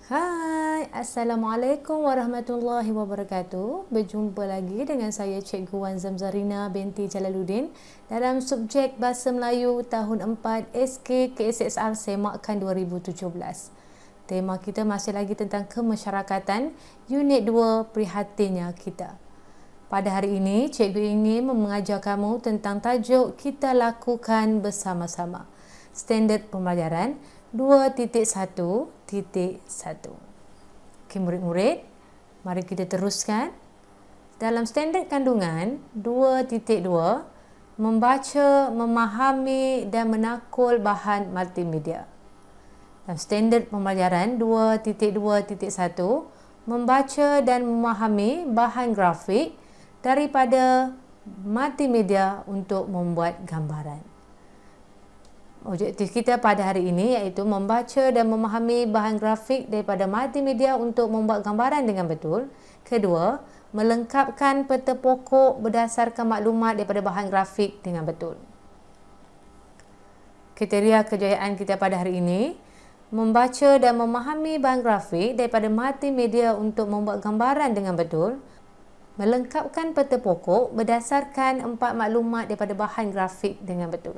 Hai, Assalamualaikum warahmatullahi wabarakatuh. Berjumpa lagi dengan saya Cikgu Wan Zamzarina binti Jalaluddin dalam subjek Bahasa Melayu tahun 4 SK KSSR Semakan 2017. Tema kita masih lagi tentang kemasyarakatan, Unit 2 Prihatinnya Kita. Pada hari ini, Cikgu ingin mengajar kamu tentang tajuk Kita Lakukan Bersama-sama. Standard pembelajaran 2.1.1. Okey, murid-murid, mari kita teruskan. Dalam standard kandungan 2.2, membaca, memahami dan menakul bahan multimedia. Dalam standard pembelajaran 2.2.1, membaca dan memahami bahan grafik daripada multimedia untuk membuat gambaran. Objektif kita pada hari ini iaitu membaca dan memahami bahan grafik daripada multimedia untuk membuat gambaran dengan betul. Kedua, melengkapkan peta pokok berdasarkan maklumat daripada bahan grafik dengan betul. Kriteria kejayaan kita pada hari ini, membaca dan memahami bahan grafik daripada multimedia untuk membuat gambaran dengan betul, melengkapkan peta pokok berdasarkan 4 maklumat daripada bahan grafik dengan betul.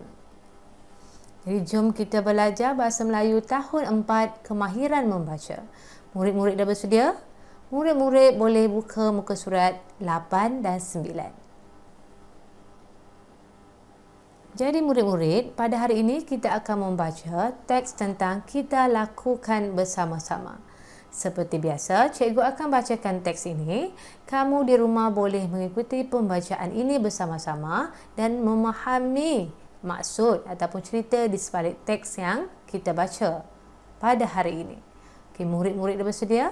Jadi jom kita belajar Bahasa Melayu tahun 4 Kemahiran Membaca. Murid-murid dah bersedia? Murid-murid boleh buka muka surat 8 dan 9. Jadi murid-murid, pada hari ini kita akan membaca teks tentang Kita Lakukan Bersama-sama. Seperti biasa, cikgu akan bacakan teks ini. Kamu di rumah boleh mengikuti pembacaan ini bersama-sama dan memahami maksud ataupun cerita di sebalik teks yang kita baca pada hari ini. Okey, murid-murid dah bersedia?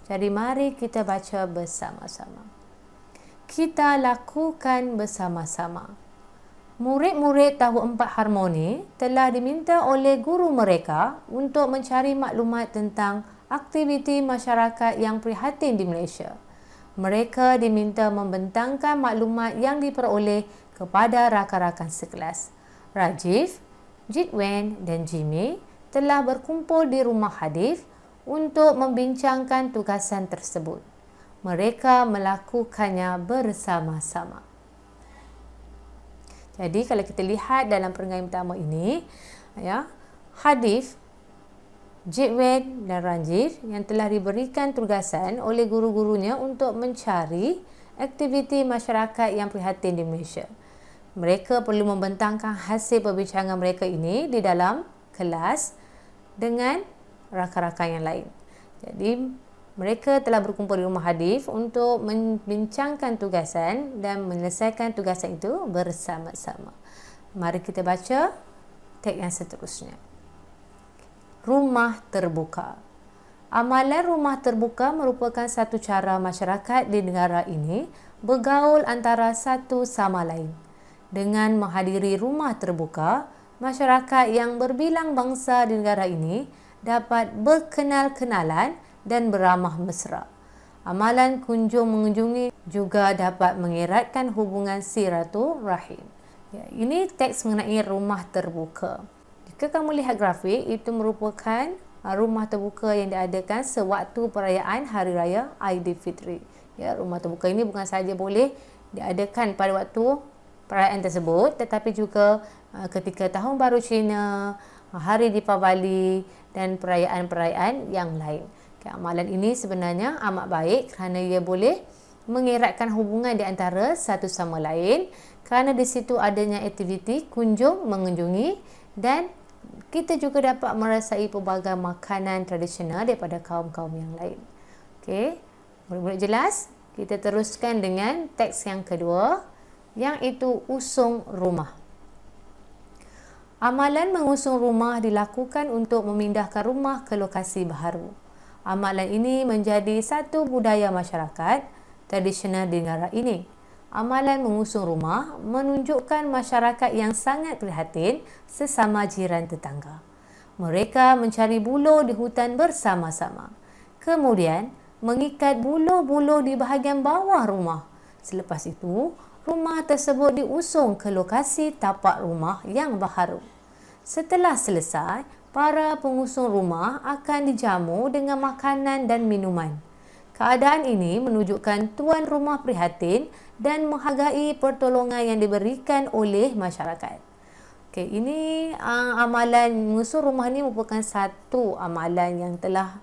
Jadi mari kita baca bersama-sama. Kita lakukan bersama-sama. Murid-murid tahun 4 Harmoni telah diminta oleh guru mereka untuk mencari maklumat tentang aktiviti masyarakat yang prihatin di Malaysia. Mereka diminta membentangkan maklumat yang diperoleh kepada rakan-rakan sekelas. Rajiv, Jitwen dan Jimmy telah berkumpul di rumah Hadif untuk membincangkan tugasan tersebut. Mereka melakukannya bersama-sama. Jadi kalau kita lihat dalam perenggan pertama ini, Hadif, Jitwen dan Rajiv yang telah diberikan tugasan oleh guru-gurunya untuk mencari aktiviti masyarakat yang prihatin di Malaysia. Mereka perlu membentangkan hasil perbincangan mereka ini di dalam kelas dengan rakan-rakan yang lain. Jadi, mereka telah berkumpul di rumah Hadif untuk membincangkan tugasan dan menyelesaikan tugasan itu bersama-sama. Mari kita baca teks yang seterusnya. Rumah terbuka. Amalan rumah terbuka merupakan satu cara masyarakat di negara ini bergaul antara satu sama lain. Dengan menghadiri rumah terbuka, masyarakat yang berbilang bangsa di negara ini dapat berkenal-kenalan dan beramah mesra. Amalan kunjung mengunjungi juga dapat mengeratkan hubungan silaturahim. Ini teks mengenai rumah terbuka. Jika kamu lihat grafik, itu merupakan rumah terbuka yang diadakan sewaktu perayaan Hari Raya Aidilfitri. Rumah terbuka ini bukan sahaja boleh diadakan pada waktu perayaan tersebut, tetapi juga ketika Tahun Baru Cina, Hari Deepavali dan perayaan-perayaan yang lain. Amalan ini sebenarnya amat baik kerana ia boleh mengeratkan hubungan di antara satu sama lain kerana di situ adanya aktiviti kunjung mengunjungi dan kita juga dapat merasai pelbagai makanan tradisional daripada kaum-kaum yang lain. Okey, murid-murid jelas? Kita teruskan dengan teks yang kedua, yang itu usung rumah. Amalan mengusung rumah dilakukan untuk memindahkan rumah ke lokasi baharu. Amalan ini menjadi satu budaya masyarakat tradisional di negara ini. Amalan mengusung rumah menunjukkan masyarakat yang sangat prihatin sesama jiran tetangga. Mereka mencari buluh di hutan bersama-sama. Kemudian, mengikat buluh-buluh di bahagian bawah rumah. Selepas itu, rumah tersebut diusung ke lokasi tapak rumah yang baharu. Setelah selesai, para pengusung rumah akan dijamu dengan makanan dan minuman. Keadaan ini menunjukkan tuan rumah prihatin dan menghargai pertolongan yang diberikan oleh masyarakat. Okey, ini amalan mengusung rumah ni merupakan satu amalan yang telah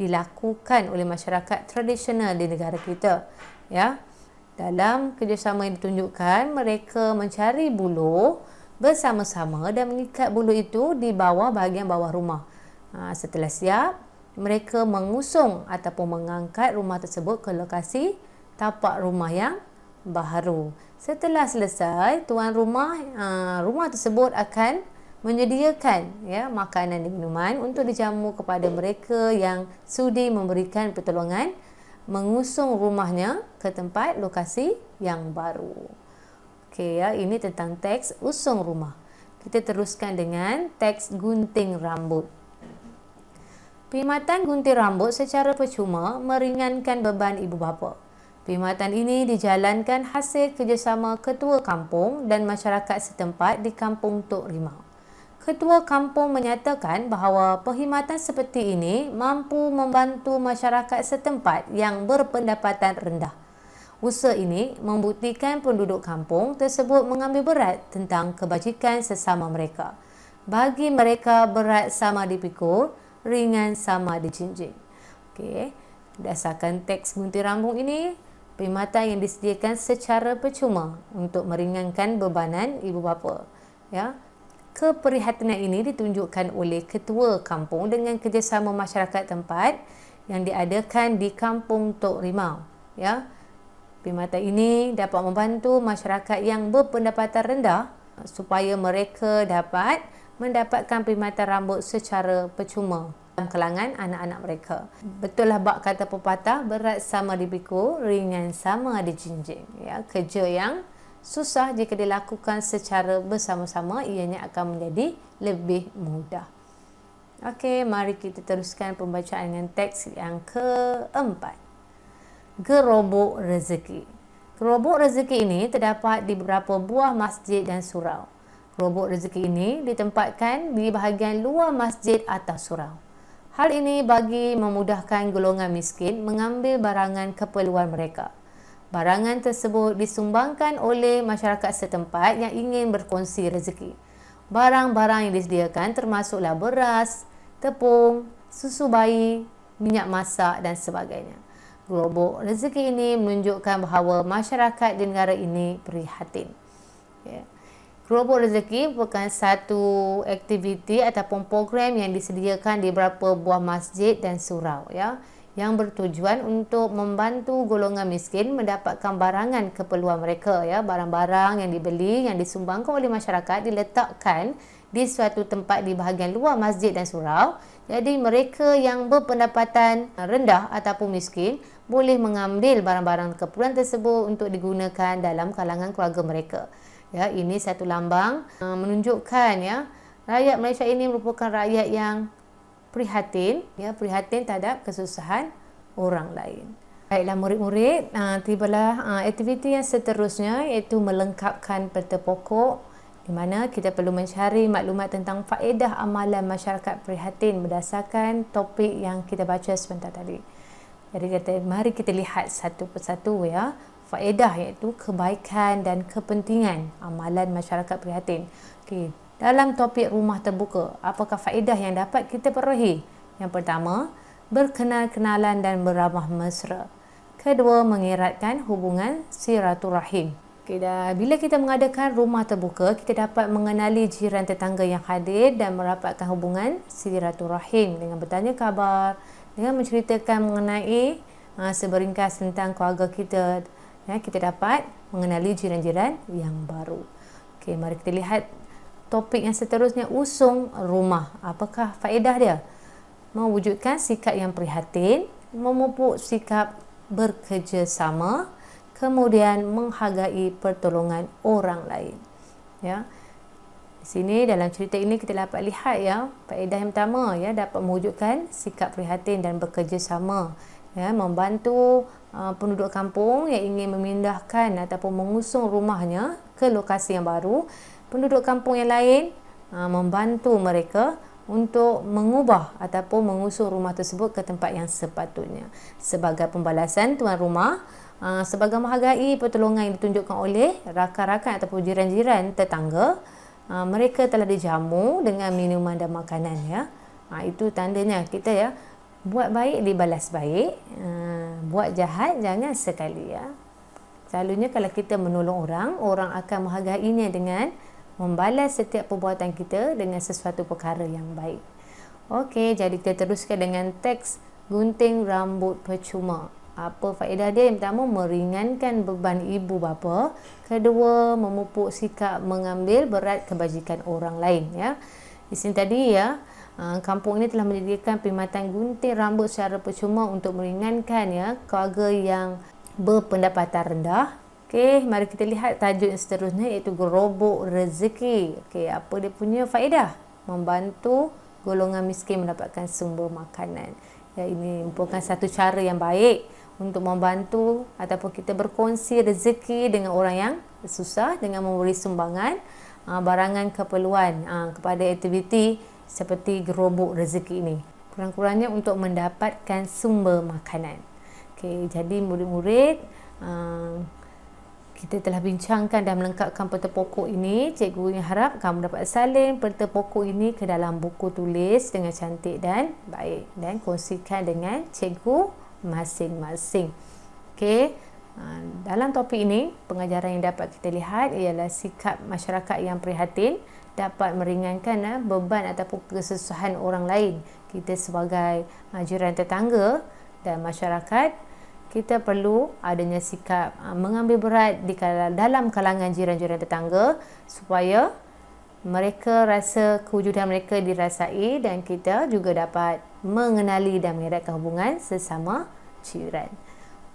dilakukan oleh masyarakat tradisional di negara kita. Ya, dalam kerjasama yang ditunjukkan, mereka mencari buluh bersama-sama dan mengikat buluh itu di bawah bahagian bawah rumah. Setelah siap, mereka mengusung ataupun mengangkat rumah tersebut ke lokasi tapak rumah yang baharu. Setelah selesai, tuan rumah tersebut akan menyediakan makanan dan minuman untuk dijamu kepada mereka yang sudi memberikan pertolongan mengusung rumahnya ke tempat lokasi yang baru. Okey, ini tentang teks usung rumah. Kita teruskan dengan teks gunting rambut. Perkhidmatan gunting rambut secara percuma meringankan beban ibu bapa. Perkhidmatan ini dijalankan hasil kerjasama ketua kampung dan masyarakat setempat di kampung Tok Rimau. Ketua kampung menyatakan bahawa perkhidmatan seperti ini mampu membantu masyarakat setempat yang berpendapatan rendah. Usaha ini membuktikan penduduk kampung tersebut mengambil berat tentang kebajikan sesama mereka. Bagi mereka, berat sama dipikul, ringan sama dijinjing. Okey, berdasarkan teks gunting rambut ini, perkhidmatan yang disediakan secara percuma untuk meringankan bebanan ibu bapa. Ya, keprihatinan ini ditunjukkan oleh ketua kampung dengan kerjasama masyarakat tempat yang diadakan di kampung Tok Rimau. Ya, perkhidmatan ini dapat membantu masyarakat yang berpendapatan rendah supaya mereka dapat mendapatkan perkhidmatan rambut secara percuma dalam kalangan anak-anak mereka. Betul lah bab kata pepatah, berat sama dipikul, ringan sama dijinjing. Ya, kerja yang susah jika dilakukan secara bersama-sama, ianya akan menjadi lebih mudah. Okey, mari kita teruskan pembacaan dengan teks yang keempat. Gerobok rezeki. Gerobok rezeki ini terdapat di beberapa buah masjid dan surau. Gerobok rezeki ini ditempatkan di bahagian luar masjid atas surau. Hal ini bagi memudahkan golongan miskin mengambil barangan keperluan mereka. Barangan tersebut disumbangkan oleh masyarakat setempat yang ingin berkongsi rezeki. Barang-barang yang disediakan termasuklah beras, tepung, susu bayi, minyak masak dan sebagainya. Gerobok rezeki ini menunjukkan bahawa masyarakat di negara ini prihatin. Gerobok rezeki merupakan satu aktiviti ataupun program yang disediakan di beberapa buah masjid dan surau, yang bertujuan untuk membantu golongan miskin mendapatkan barangan keperluan mereka. Barang-barang yang dibeli yang disumbangkan oleh masyarakat diletakkan di suatu tempat di bahagian luar masjid dan surau. Jadi mereka yang berpendapatan rendah ataupun miskin boleh mengambil barang-barang keperluan tersebut untuk digunakan dalam kalangan keluarga mereka. Ini satu lambang menunjukkan rakyat Malaysia ini merupakan rakyat yang prihatin, prihatin terhadap kesusahan orang lain. Baiklah murid-murid, tibalah aktiviti yang seterusnya, iaitu melengkapkan peta pokok, di mana kita perlu mencari maklumat tentang faedah amalan masyarakat prihatin berdasarkan topik yang kita baca sebentar tadi. Jadi mari kita lihat satu persatu faedah, iaitu kebaikan dan kepentingan amalan masyarakat prihatin. Okey, dalam topik rumah terbuka, apakah faedah yang dapat kita perolehi? Yang pertama, berkenal-kenalan dan beramah mesra. Kedua, mengeratkan hubungan silaturahim. Okey, bila kita mengadakan rumah terbuka, kita dapat mengenali jiran tetangga yang hadir dan merapatkan hubungan silaturahim dengan bertanya khabar, dengan menceritakan mengenai seberingkas tentang keluarga kita. Kita dapat mengenali jiran-jiran yang baru. Okey, mari kita lihat topik yang seterusnya, usung rumah. Apakah faedah dia? Mewujudkan sikap yang prihatin, memupuk sikap bekerjasama, kemudian menghargai pertolongan orang lain. Di sini dalam cerita ini kita dapat lihat faedah yang pertama dapat mewujudkan sikap prihatin dan bekerjasama, membantu penduduk kampung yang ingin memindahkan ataupun mengusung rumahnya ke lokasi yang baru. Penduduk kampung yang lain membantu mereka untuk mengubah ataupun mengusung rumah tersebut ke tempat yang sepatutnya. Sebagai pembalasan tuan rumah, sebagai menghargai pertolongan yang ditunjukkan oleh rakan-rakan ataupun jiran-jiran tetangga, mereka telah dijamu dengan minuman dan makanan, ya. Itu tandanya kita, ya, buat baik dibalas baik, buat jahat jangan sekali, ya. Selalunya kalau kita menolong orang, orang akan menghargainya dengan membalas setiap perbuatan kita dengan sesuatu perkara yang baik. Okey, jadi kita teruskan dengan teks gunting rambut percuma. Apa faedah dia? Yang pertama, meringankan beban ibu bapa. Kedua, memupuk sikap mengambil berat kebajikan orang lain, ya. Di sini tadi, ya, kampung ini telah menyediakan perkhidmatan gunting rambut secara percuma untuk meringankan, ya, keluarga yang berpendapatan rendah. Okey, mari kita lihat tajuk yang seterusnya, iaitu gerobok rezeki. Okey, apa dia punya faedah? Membantu golongan miskin mendapatkan sumber makanan. Ya, ini merupakan satu cara yang baik untuk membantu ataupun kita berkongsi rezeki dengan orang yang susah dengan memberi sumbangan barangan keperluan kepada aktiviti seperti gerobok rezeki ini. Kurang-kurangnya untuk mendapatkan sumber makanan. Okey, jadi murid-murid, kita telah bincangkan dan melengkapkan peta pokok ini. Cikgu harap kamu dapat salin peta pokok ini ke dalam buku tulis dengan cantik dan baik, dan kongsikan dengan cikgu masing-masing. Okey, dalam topik ini, pengajaran yang dapat kita lihat ialah sikap masyarakat yang prihatin dapat meringankan beban ataupun kesusahan orang lain. Kita sebagai jiran tetangga dan masyarakat, kita perlu adanya sikap mengambil berat dalam kalangan jiran-jiran tetangga supaya mereka rasa kewujudan mereka dirasai dan kita juga dapat mengenali dan mengeratkan hubungan sesama jiran.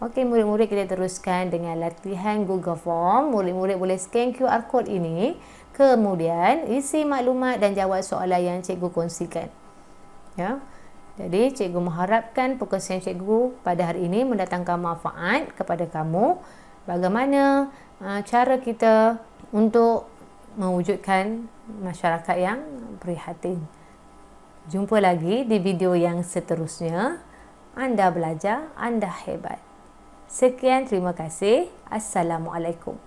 Okey, murid-murid, kita teruskan dengan latihan Google Form. Murid-murid boleh scan QR code ini, kemudian isi maklumat dan jawab soalan yang cikgu kongsikan. Ya. Jadi, cikgu mengharapkan perkongsian cikgu pada hari ini mendatangkan manfaat kepada kamu. Bagaimana cara kita untuk mewujudkan masyarakat yang prihatin. Jumpa lagi di video yang seterusnya. Anda belajar, anda hebat. Sekian, terima kasih. Assalamualaikum.